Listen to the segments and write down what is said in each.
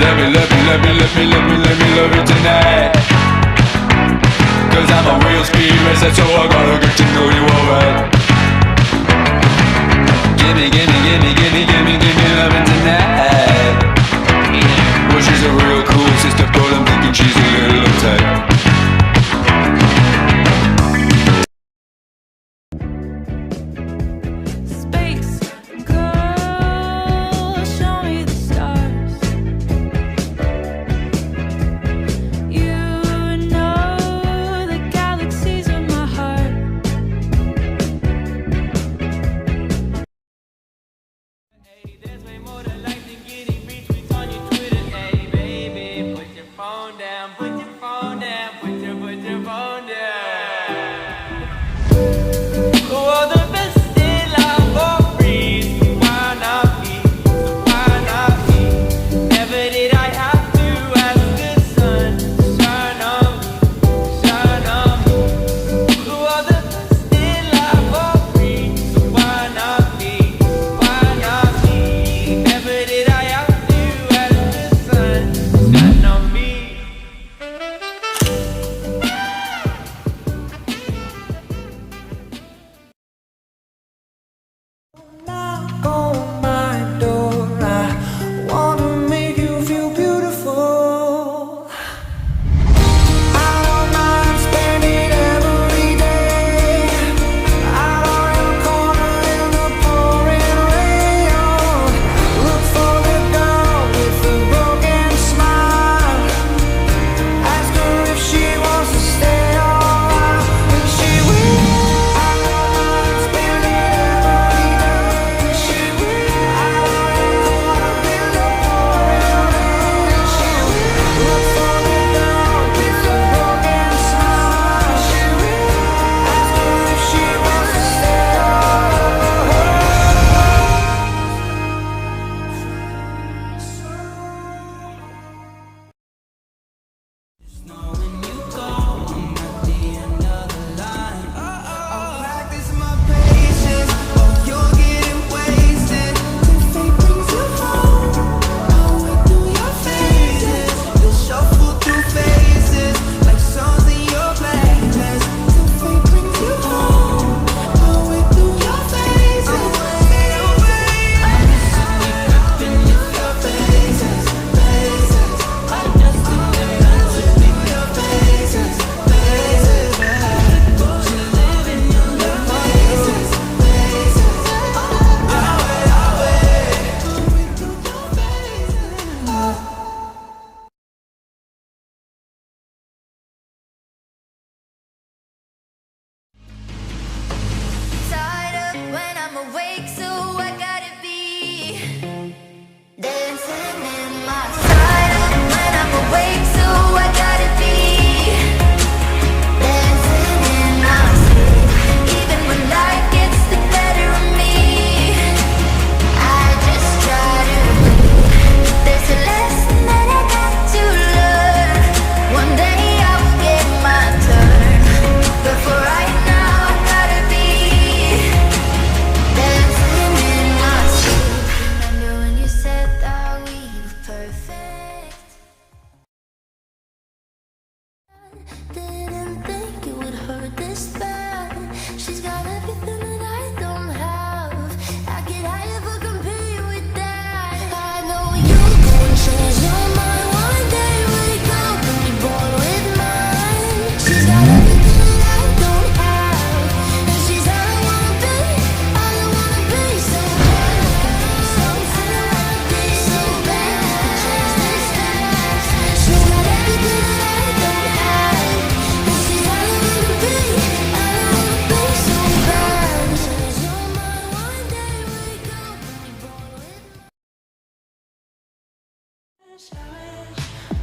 Let me love you tonight. Cause I'm a real speed racer, so I gotta get to know you alright. Gimme loving tonight. Well, she's a real cool sister, but I'm thinking she's a little uptight.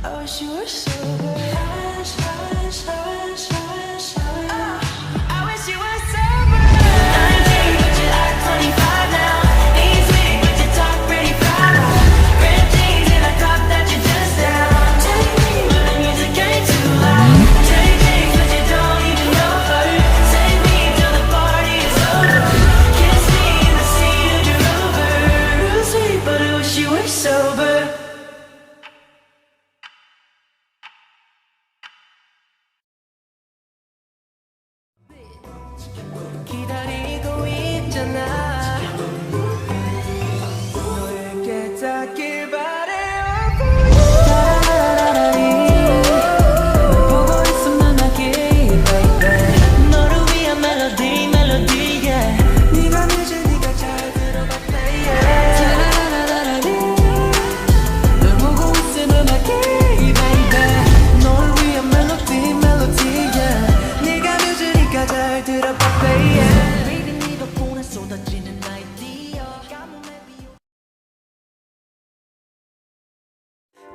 I wish you were sober. I wish you were sober. 19, but you like 25 now. Knees weak, but you talk pretty proud. Red jeans and a cup that you just down. Take me, but the music ain't too loud. Take things, but you don't even know her. Save me till the party is over. Kiss me in the seat of your Rover. Real sweet, but I wish you were sober.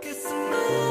Get some money.